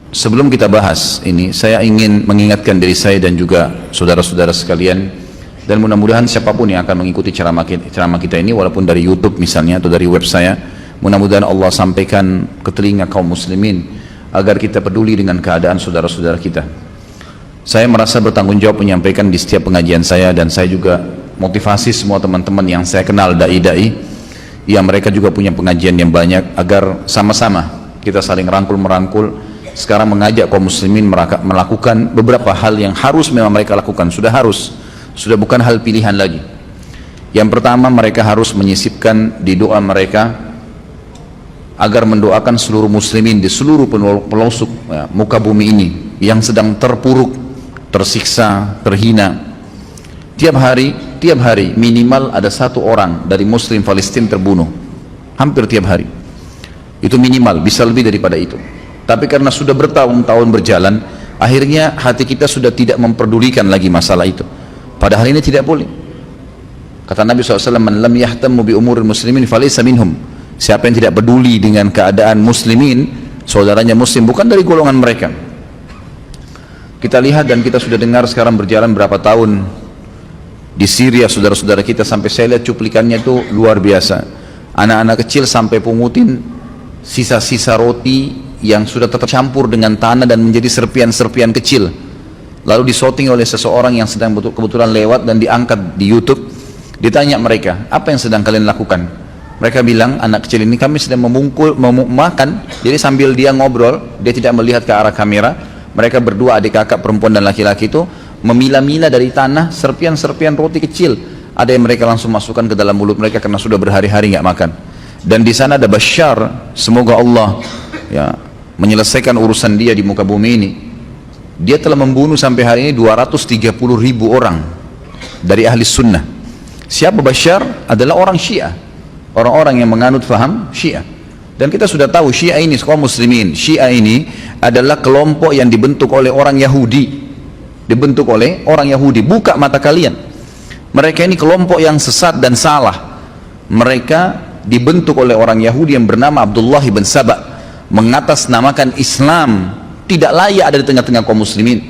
Sebelum kita bahas ini, saya ingin mengingatkan diri saya dan juga saudara-saudara sekalian, dan mudah-mudahan siapapun yang akan mengikuti ceramah kita ini, walaupun dari YouTube misalnya atau dari web saya, mudah-mudahan Allah sampaikan ke telinga kaum muslimin agar kita peduli dengan keadaan saudara-saudara kita. Saya merasa bertanggung jawab menyampaikan di setiap pengajian saya, dan saya juga motivasi semua teman-teman yang saya kenal, dai-dai yang mereka juga punya pengajian yang banyak, agar sama-sama kita saling rangkul-merangkul sekarang mengajak kaum muslimin melakukan beberapa hal yang harus memang mereka lakukan, sudah bukan hal pilihan lagi. Yang pertama, mereka harus menyisipkan di doa mereka agar mendoakan seluruh muslimin di seluruh pelosok muka bumi ini yang sedang terpuruk, tersiksa, terhina. Tiap hari minimal ada satu orang dari muslim Palestina terbunuh, hampir tiap hari. Itu minimal, bisa lebih daripada itu. Tapi karena sudah bertahun-tahun berjalan, akhirnya hati kita sudah tidak memperdulikan lagi masalah itu. Padahal ini tidak boleh. Kata Nabi SAW, "Man lam yahtammu bi umuril muslimin falaysa minhum." Siapa yang tidak peduli dengan keadaan muslimin, saudaranya muslim, bukan dari golongan mereka. Kita lihat dan kita sudah dengar sekarang berjalan berapa tahun di Syria, saudara-saudara kita, sampai saya lihat cuplikannya itu luar biasa. Anak-anak kecil sampai pungutin sisa-sisa roti yang sudah tercampur dengan tanah dan menjadi serpian-serpian kecil, lalu disorting oleh seseorang yang sedang kebetulan lewat dan diangkat di YouTube. Ditanya mereka, apa yang sedang kalian lakukan? Mereka bilang, anak kecil ini, kami sedang makan. Jadi sambil dia ngobrol, dia tidak melihat ke arah kamera. Mereka berdua, adik kakak perempuan dan laki-laki itu memilah-milah dari tanah serpian-serpian roti kecil. Ada yang mereka langsung masukkan ke dalam mulut mereka karena sudah berhari-hari nggak makan. Dan di sana ada Bashar, semoga Allah menyelesaikan urusan dia di muka bumi ini. Dia telah membunuh sampai hari ini 230.000 orang dari ahli sunnah. Siapa Bashar? Adalah orang Syiah, orang-orang yang menganut faham Syiah. Dan kita sudah tahu Syiah ini, kaum muslimin, Syiah ini adalah kelompok yang dibentuk oleh orang Yahudi. Buka mata kalian, mereka ini kelompok yang sesat dan salah. Mereka dibentuk oleh orang Yahudi yang bernama Abdullah bin Saba, mengatasnamakan Islam, tidak layak ada di tengah-tengah kaum muslimin.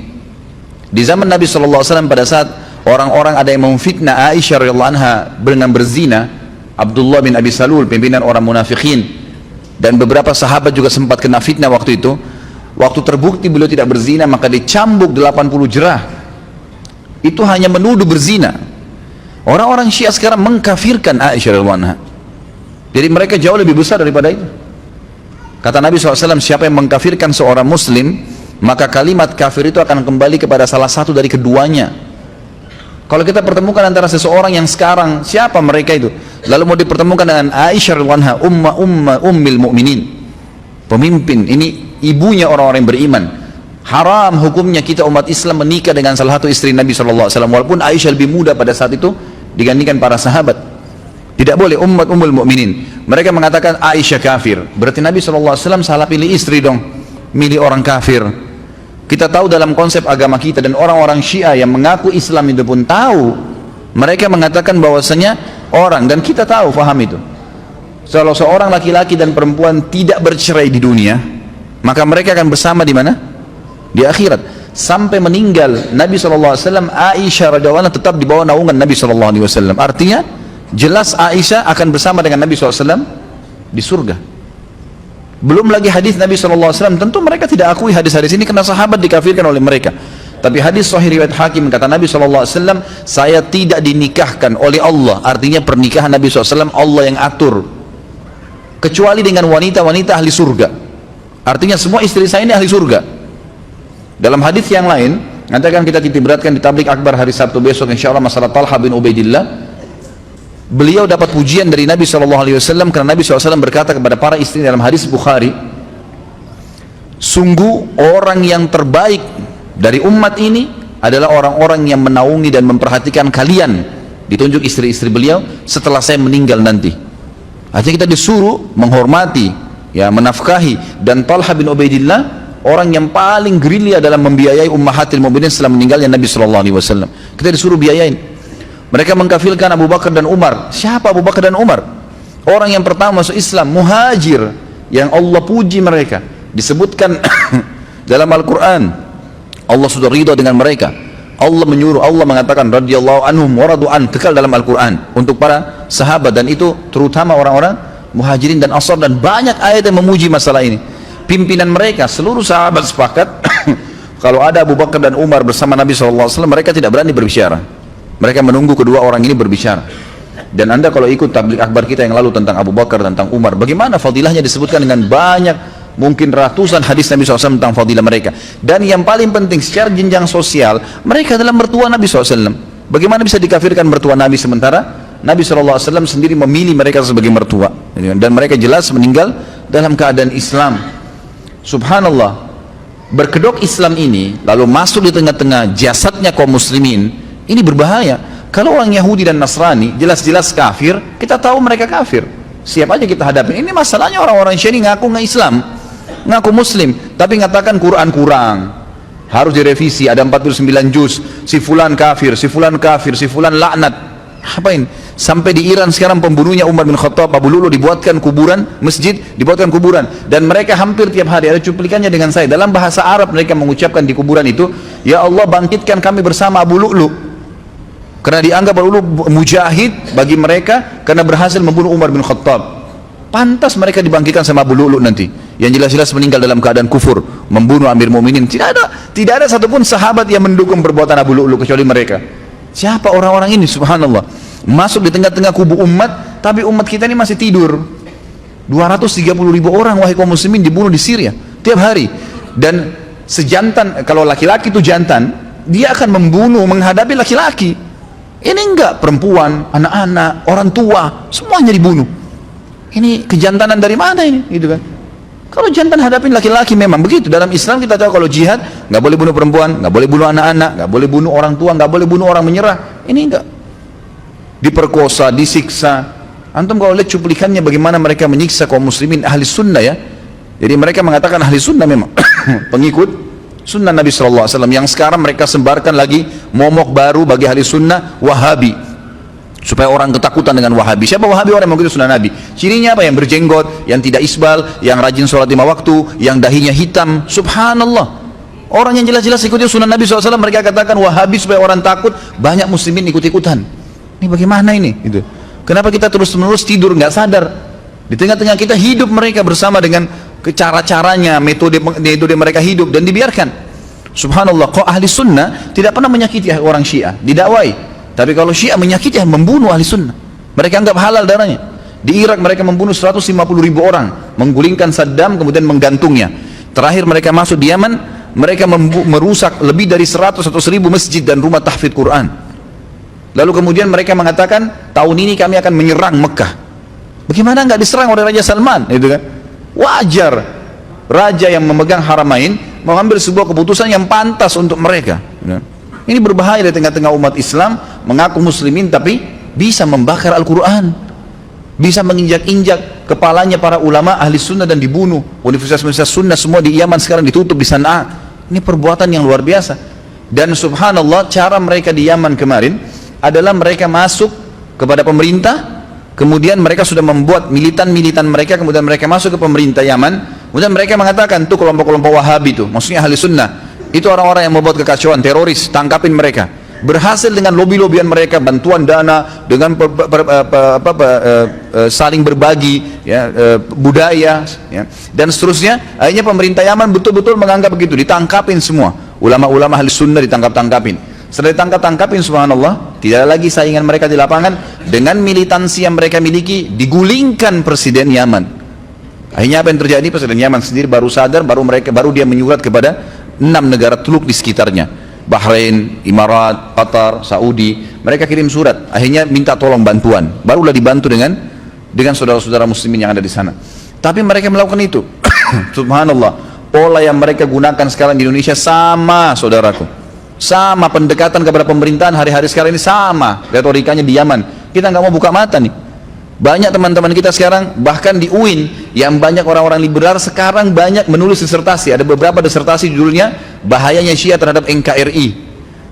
Di zaman Nabi SAW, pada saat orang-orang ada yang memfitnah Aisyah radhiyallahu anha dengan berzina, Abdullah bin Abi Salul, pimpinan orang munafikin, dan beberapa sahabat juga sempat kena fitnah waktu itu. Waktu terbukti beliau tidak berzina, maka dicambuk 80 jerah. Itu hanya menuduh berzina. Orang-orang Syiah sekarang mengkafirkan Aisyah radhiyallahu anha. Jadi mereka jauh lebih besar daripada itu. Kata Nabi SAW, siapa yang mengkafirkan seorang muslim, maka kalimat kafir itu akan kembali kepada salah satu dari keduanya. Kalau kita pertemukan antara seseorang yang sekarang, siapa mereka itu, lalu mau dipertemukan dengan Aisyah radhiyallahu anha, ummil mu'minin, pemimpin, ini ibunya orang-orang yang beriman, haram hukumnya kita umat Islam menikah dengan salah satu istri Nabi SAW, walaupun Aisyah lebih muda pada saat itu dibandingkan para sahabat. Tidak boleh ummul mu'minin. Mereka mengatakan Aisyah kafir, berarti Nabi SAW salah pilih istri dong, milih orang kafir. Kita tahu dalam konsep agama kita, dan orang-orang Syiah yang mengaku Islam itu pun tahu, mereka mengatakan bahwasanya orang, dan kita tahu, faham itu, kalau seorang laki-laki dan perempuan tidak bercerai di dunia, maka mereka akan bersama di mana? Di akhirat. Sampai meninggal Nabi SAW, Aisyah radhiyallahu anha tetap di bawah naungan Nabi SAW. Artinya jelas Aisyah akan bersama dengan Nabi SAW di surga. Belum lagi hadis Nabi SAW, tentu mereka tidak akui hadis-hadis ini karena sahabat dikafirkan oleh mereka. Tapi hadis sahih riwayat Hakim, kata Nabi SAW, saya tidak dinikahkan oleh Allah, artinya pernikahan Nabi SAW Allah yang atur, kecuali dengan wanita-wanita ahli surga. Artinya semua istri saya ini ahli surga. Dalam hadis yang lain, nanti akan kita titik beratkan di tablik akbar hari Sabtu besok insyaAllah, masalah Talha bin Ubaidillah. Beliau dapat pujian dari Nabi SAW karena Nabi SAW berkata kepada para istri dalam hadis Bukhari, sungguh orang yang terbaik dari umat ini adalah orang-orang yang menaungi dan memperhatikan kalian, ditunjuk istri-istri beliau, setelah saya meninggal nanti. Artinya kita disuruh menghormati, menafkahi. Dan Talha bin Ubaidillah orang yang paling gerilya dalam membiayai ummahatil mu'minin setelah meninggalnya Nabi SAW. Kita disuruh biayain. Mereka mengkafirkan Abu Bakar dan Umar. Siapa Abu Bakar dan Umar? Orang yang pertama masuk Islam, muhajir, yang Allah puji mereka. Disebutkan Dalam Al-Quran Allah sudah ridha dengan mereka. Allah menyuruh, Allah mengatakan radhiyallahu anhum wa radu an, kekal dalam Al-Quran untuk para sahabat, dan itu terutama orang-orang Muhajirin dan Ansar, dan banyak ayat yang memuji masalah ini. Pimpinan mereka, seluruh sahabat sepakat kalau ada Abu Bakar dan Umar bersama Nabi SAW, mereka tidak berani berbicara. Mereka menunggu kedua orang ini berbicara. Dan Anda kalau ikut tabligh akbar kita yang lalu tentang Abu Bakar, tentang Umar, bagaimana fadilahnya disebutkan dengan banyak, mungkin ratusan hadis Nabi SAW tentang fadilah mereka. Dan yang paling penting secara jenjang sosial, mereka adalah mertua Nabi SAW. Bagaimana bisa dikafirkan mertua Nabi sementara Nabi SAW sendiri memilih mereka sebagai mertua, dan mereka jelas meninggal dalam keadaan Islam. Subhanallah, berkedok Islam ini lalu masuk di tengah-tengah jasadnya kaum muslimin, ini berbahaya. Kalau orang Yahudi dan Nasrani jelas-jelas kafir, kita tahu mereka kafir, siap aja kita hadapi. Ini masalahnya orang-orang Syiah ngaku nggak Islam, ngaku Muslim, tapi ngatakan Quran kurang, harus direvisi, ada 49 juz, si fulan kafir, si fulan kafir, si fulan laknat. Apain? Sampai di Iran sekarang pembunuhnya Umar bin Khattab, Abu Lulu, dibuatkan kuburan, masjid dibuatkan kuburan, dan mereka hampir tiap hari, ada cuplikannya dengan saya, dalam bahasa Arab mereka mengucapkan di kuburan itu, ya Allah bangkitkan kami bersama Abu Lulu, karena dianggap Abu Lulu mujahid bagi mereka karena berhasil membunuh Umar bin Khattab. Pantas mereka dibangkitkan sama Abu Lulu nanti, yang jelas-jelas meninggal dalam keadaan kufur, membunuh Amir Mu'minin. Tidak ada satupun sahabat yang mendukung perbuatan Abu Lulu kecuali mereka. Siapa orang-orang ini? Subhanallah, masuk di tengah-tengah kubu umat, tapi umat kita ini masih tidur. 230.000 orang wahai kaum muslimin dibunuh di Syria tiap hari. Dan sejantan, kalau laki-laki itu jantan, dia akan membunuh menghadapi laki-laki. Ini enggak, perempuan, anak-anak, orang tua, semuanya dibunuh. Ini kejantanan dari mana ini, gitu kan? Kalau jantan hadapin laki-laki, memang begitu. Dalam Islam kita tahu kalau jihad nggak boleh bunuh perempuan, nggak boleh bunuh anak-anak, nggak boleh bunuh orang tua, nggak boleh bunuh orang menyerah. Ini enggak, diperkosa, disiksa. Antum kalau lihat cuplikannya bagaimana mereka menyiksa kaum muslimin ahli sunnah ya. Jadi mereka mengatakan ahli sunnah memang pengikut sunnah Nabi SAW, yang sekarang mereka sebarkan lagi momok baru bagi ahli sunnah, Wahabi, supaya orang ketakutan dengan Wahabi. Siapa Wahabi? Orang yang mengikuti sunnah Nabi. Cirinya apa? Yang berjenggot, yang tidak isbal, yang rajin sholat 5 waktu, yang dahinya hitam. Subhanallah, orang yang jelas-jelas ikuti sunnah Nabi SAW, mereka katakan Wahabi supaya orang takut, banyak muslimin ikut-ikutan. Ini bagaimana ini? Gitu. Kenapa kita terus-menerus tidur nggak sadar? Di tengah-tengah kita hidup mereka bersama dengan cara-caranya, metode mereka hidup, dan dibiarkan. Subhanallah, kok ahli sunnah tidak pernah menyakiti orang Syiah, didakwai. Tapi kalau Syiah menyakiti, membunuh ahli sunnah, mereka anggap halal darahnya. Di Irak mereka membunuh 150.000 orang, menggulingkan Saddam kemudian menggantungnya. Terakhir mereka masuk di Yaman, mereka merusak lebih dari 100 atau 1000 masjid dan rumah tahfidz Quran. Lalu kemudian mereka mengatakan tahun ini kami akan menyerang Mekah. Bagaimana nggak diserang oleh Raja Salman, itu kan? Wajar raja yang memegang haramain mengambil sebuah keputusan yang pantas untuk mereka. Ini berbahaya di tengah-tengah umat Islam mengaku muslimin tapi bisa membakar Al-Quran, bisa menginjak-injak kepalanya para ulama ahli sunnah dan dibunuh. Universitas-universitas sunnah semua di Yaman sekarang ditutup di Sana'a. Ini perbuatan yang luar biasa. Dan subhanallah, cara mereka di Yaman kemarin adalah mereka masuk kepada pemerintah, kemudian mereka sudah membuat militan-militan mereka, kemudian mereka masuk ke pemerintah Yaman, kemudian mereka mengatakan tuh kelompok-kelompok Wahabi itu, maksudnya ahli sunnah, itu orang-orang yang membuat kekacauan, teroris, tangkapin mereka. Berhasil dengan lobby-lobbyan mereka, bantuan dana, dengan saling berbagi ya, budaya ya, dan seterusnya. Akhirnya pemerintah Yaman betul-betul menganggap begitu, ditangkapin semua ulama-ulama ahli sunnah, ditangkap-tangkapin. Setelah ditangkap-tangkapin, subhanallah, tidak lagi saingan mereka di lapangan. Dengan militansi yang mereka miliki, digulingkan presiden Yaman. Akhirnya apa yang terjadi? Presiden Yaman sendiri baru sadar, baru dia menyurat kepada 6 negara teluk di sekitarnya, Bahrain, Emirat, Qatar, Saudi. Mereka kirim surat, akhirnya minta tolong bantuan. Barulah dibantu dengan saudara-saudara muslimin yang ada di sana. Tapi mereka melakukan itu. Subhanallah, pola yang mereka gunakan sekarang di Indonesia sama, saudaraku. Sama pendekatan kepada pemerintahan hari-hari sekarang ini, sama retorikanya di Yaman. Kita nggak mau buka mata nih. Banyak teman-teman kita sekarang, bahkan di UIN yang banyak orang-orang liberal sekarang banyak menulis disertasi. Ada beberapa disertasi judulnya bahayanya Syiah terhadap NKRI.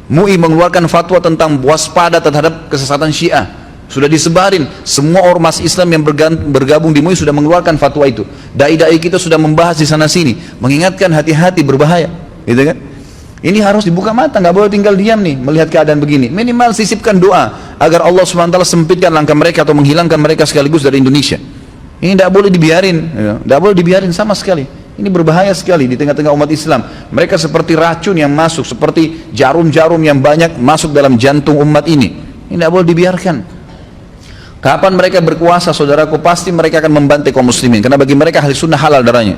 MUI mengeluarkan fatwa tentang waspada terhadap kesesatan Syiah. Sudah disebarin, semua ormas Islam yang bergabung di MUI sudah mengeluarkan fatwa itu. Dai-dai kita sudah membahas di sana sini, mengingatkan hati-hati berbahaya, gitu kan? Ini harus dibuka mata, nggak boleh tinggal diam nih melihat keadaan begini. Minimal sisipkan doa agar Allah SWT sempitkan langkah mereka atau menghilangkan mereka sekaligus dari Indonesia. Ini tidak boleh dibiarin, tidak boleh dibiarin sama sekali. Ini berbahaya sekali di tengah-tengah umat Islam. Mereka seperti racun yang masuk, seperti jarum-jarum yang banyak masuk dalam jantung umat ini. Ini tidak boleh dibiarkan. Kapan mereka berkuasa, saudaraku, pasti mereka akan membantai kaum muslimin. Karena bagi mereka ahli sunnah halal darahnya.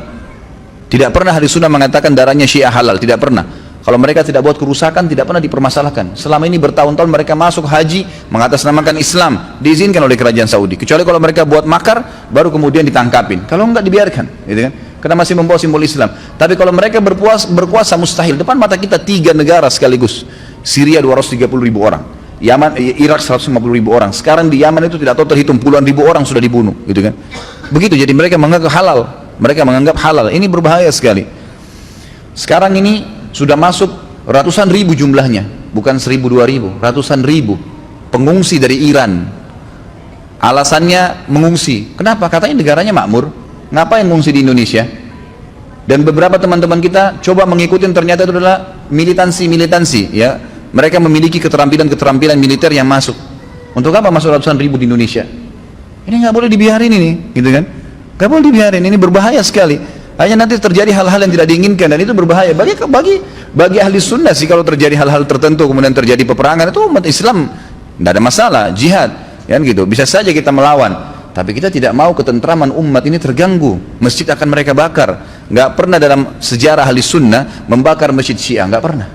Tidak pernah ahli sunnah mengatakan darahnya Syiah halal, tidak pernah. Kalau mereka tidak buat kerusakan, tidak pernah dipermasalahkan. Selama ini bertahun-tahun mereka masuk haji mengatasnamakan Islam, diizinkan oleh kerajaan Saudi. Kecuali kalau mereka buat makar, baru kemudian ditangkapin. Kalau enggak dibiarkan, gitu kan? Karena masih membawa simbol Islam. Tapi kalau mereka berkuasa mustahil. Depan mata kita 3 negara sekaligus. Syria 230.000 orang. Irak 150.000 orang. Sekarang di Yaman itu tidak tahu terhitung puluhan ribu orang sudah dibunuh, gitu kan? Begitu, jadi mereka menganggap halal. Mereka menganggap halal. Ini berbahaya sekali. Sekarang ini sudah masuk ratusan ribu jumlahnya, bukan 1.000 2.000, ratusan ribu pengungsi dari Iran. Alasannya mengungsi. Kenapa? Katanya negaranya makmur. Ngapain mengungsi di Indonesia? Dan beberapa teman-teman kita coba mengikuti, ternyata itu adalah militansi, ya. Mereka memiliki keterampilan militer yang masuk. Untuk apa masuk ratusan ribu di Indonesia? Ini nggak boleh dibiarin ini, gitu kan? Nggak boleh dibiarin, ini berbahaya sekali. Hanya nanti terjadi hal-hal yang tidak diinginkan dan itu berbahaya. Bagi ahli sunnah sih, kalau terjadi hal-hal tertentu kemudian terjadi peperangan, itu umat Islam tidak ada masalah, jihad, kan gitu. Bisa saja kita melawan. Tapi kita tidak mau ketentraman umat ini terganggu. Masjid akan mereka bakar. Nggak pernah dalam sejarah ahli sunnah membakar masjid Syiah, nggak pernah.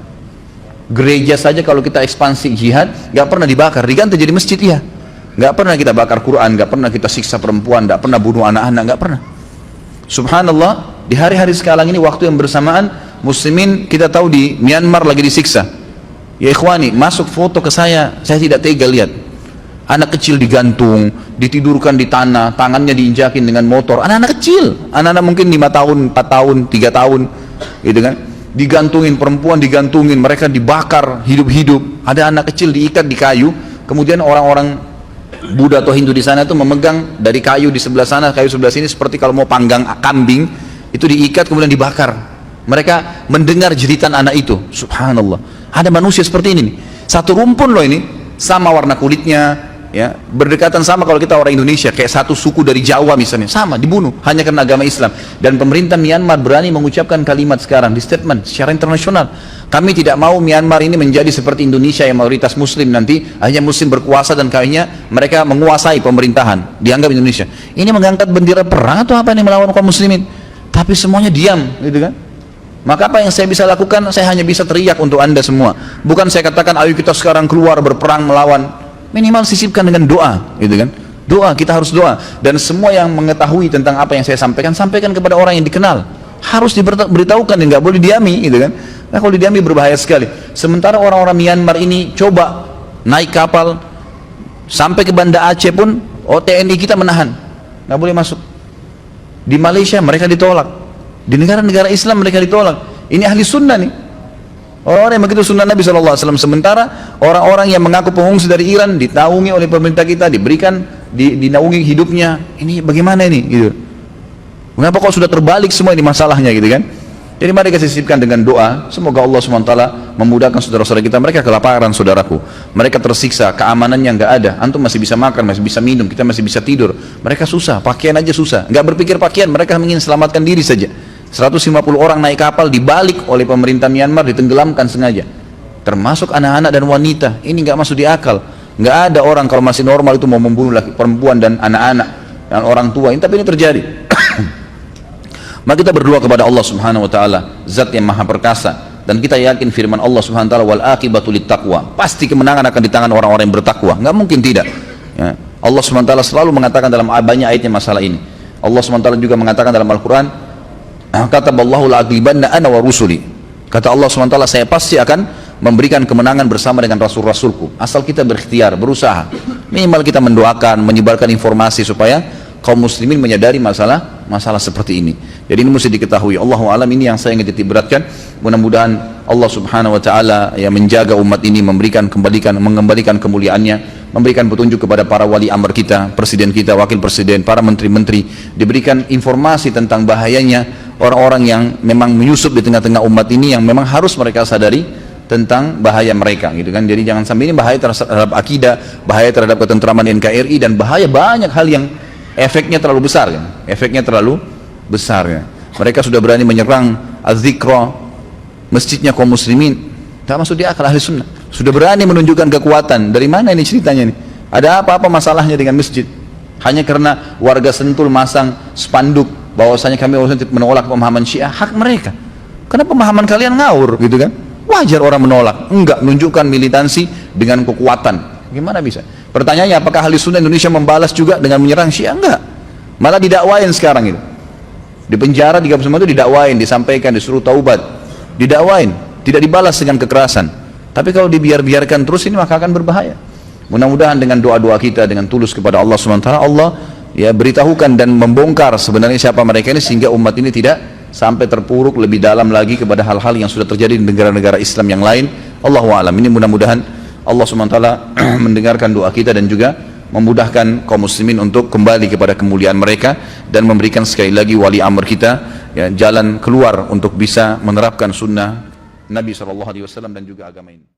Gereja saja kalau kita ekspansi jihad nggak pernah dibakar, diganti jadi masjid, iya. Nggak pernah kita bakar Quran, nggak pernah kita siksa perempuan, nggak pernah bunuh anak-anak, nggak pernah. Subhanallah, di hari-hari sekarang ini waktu yang bersamaan muslimin kita tahu di Myanmar lagi disiksa. Ya ikhwani, masuk foto ke saya tidak tega lihat. Anak kecil digantung, ditidurkan di tanah, tangannya diinjakin dengan motor. Anak-anak kecil, anak-anak mungkin 5 tahun, 4 tahun, 3 tahun, gitu kan? Digantungin, perempuan digantungin, mereka dibakar hidup-hidup. Ada anak kecil diikat di kayu, kemudian orang-orang Buddha atau Hindu di sana itu memegang dari kayu di sebelah sana, kayu sebelah sini, seperti kalau mau panggang kambing, itu diikat kemudian dibakar. Mereka mendengar jeritan anak itu. Subhanallah, ada manusia seperti ini nih. Satu rumpun loh ini, sama warna kulitnya, ya, berdekatan sama kalau kita orang Indonesia, kayak satu suku dari Jawa misalnya, sama dibunuh hanya karena agama Islam. Dan pemerintah Myanmar berani mengucapkan kalimat sekarang di statement secara internasional, kami tidak mau Myanmar ini menjadi seperti Indonesia yang mayoritas muslim, nanti hanya muslim berkuasa dan kayaknya mereka menguasai pemerintahan, dianggap Indonesia ini mengangkat bendera perang atau apa yang melawan kaum muslimin. Tapi semuanya diam, gitu kan? Maka apa yang saya bisa lakukan? Saya hanya bisa teriak untuk anda semua. Bukan saya katakan ayo kita sekarang keluar berperang melawan. Minimal sisipkan dengan doa, gitu kan? Doa, kita harus doa. Dan semua yang mengetahui tentang apa yang saya sampaikan, sampaikan kepada orang yang dikenal. Harus diberitahukan, dan nggak boleh diami, gitu kan? Nah, kalau diami berbahaya sekali. Sementara orang-orang Myanmar ini coba naik kapal sampai ke Banda Aceh pun, TNI kita menahan, nggak boleh masuk. Di Malaysia mereka ditolak, di negara-negara Islam mereka ditolak. Ini ahli sunnah nih. Orang-orang yang begitu sunnah Nabi SAW. Sementara orang-orang yang mengaku pengungsi dari Iran dinaungi oleh pemerintah kita, diberikan, dinaungi hidupnya. Ini bagaimana ini, gitu? Mengapa kok sudah terbalik semua ini masalahnya, gitu kan? Jadi mari kita sisipkan dengan doa. Semoga Allah SWT memudahkan saudara-saudara kita. Mereka kelaparan, saudaraku. Mereka tersiksa, keamanannya nggak ada. Antum masih bisa makan, masih bisa minum, kita masih bisa tidur. Mereka susah, pakaian aja susah. Nggak berpikir pakaian, mereka ingin selamatkan diri saja. 150 orang naik kapal dibalik oleh pemerintah Myanmar, ditenggelamkan sengaja, termasuk anak-anak dan wanita. Ini nggak masuk di akal. Nggak ada orang kalau masih normal itu mau membunuh laki, perempuan dan anak-anak dan orang tua. Tapi ini terjadi. Maka kita berdoa kepada Allah Subhanahu Wa Taala, Zat yang Maha Perkasa, dan kita yakin firman Allah Subhanahu Wa Taala, wal aqibatu littaqwa. Pasti kemenangan akan di tangan orang-orang yang bertakwa. Nggak mungkin tidak. Ya. Allah Subhanahu Wa Taala selalu mengatakan dalam banyak ayatnya masalah ini. Allah Subhanahu Wa Taala juga mengatakan dalam Al-Quran, kataballahu la'aglibanna ana wa rusuli. Kata Allah SWT, saya pasti akan memberikan kemenangan bersama dengan rasul-rasulku. Asal kita berikhtiar, berusaha. Minimal kita mendoakan, menyebarkan informasi supaya kaum muslimin menyadari masalah masalah seperti ini. Jadi ini mesti diketahui. Allahu alam, ini yang saya ingin titik beratkan. Mudah-mudahan Allah Subhanahu wa taala yang menjaga umat ini, mengembalikan kemuliaannya, memberikan petunjuk kepada para wali amr kita, presiden kita, wakil presiden, para menteri-menteri, diberikan informasi tentang bahayanya orang-orang yang memang menyusup di tengah-tengah umat ini, yang memang harus mereka sadari tentang bahaya mereka, gitu kan. Jadi jangan sampai ini bahaya terhadap akidah, bahaya terhadap ketentraman NKRI, dan bahaya banyak hal yang efeknya terlalu besar kan? Efeknya terlalu besar ya. Mereka sudah berani menyerang Az-Zikra, masjidnya kaum muslimin, tak masuk di akal ahli sunnah. Sudah berani menunjukkan kekuatan. Dari mana ini ceritanya nih? Ada apa-apa masalahnya dengan masjid? Hanya karena warga Sentul masang spanduk bahwasanya kami menolak pemahaman Syiah. Hak mereka. Karena pemahaman kalian ngawur, gitu kan? Wajar orang menolak. Enggak, menunjukkan militansi dengan kekuatan. Gimana bisa? Pertanyaannya, apakah ahli sunnah Indonesia membalas juga dengan menyerang Syiah? Enggak. Malah didakwain sekarang itu. Di penjara 39 itu didakwain, disampaikan, disuruh taubat. Didakwain, tidak dibalas dengan kekerasan. Tapi kalau dibiarkan terus ini maka akan berbahaya. Mudah-mudahan dengan doa-doa kita dengan tulus kepada Allah SWT, Allah ya beritahukan dan membongkar sebenarnya siapa mereka ini, sehingga umat ini tidak sampai terpuruk lebih dalam lagi kepada hal-hal yang sudah terjadi di negara-negara Islam yang lain. Allahu a'lam. Ini mudah-mudahan Allah SWT mendengarkan doa kita dan juga memudahkan kaum muslimin untuk kembali kepada kemuliaan mereka, dan memberikan sekali lagi wali amr kita ya, jalan keluar untuk bisa menerapkan sunnah Nabi SAW dan juga agama ini.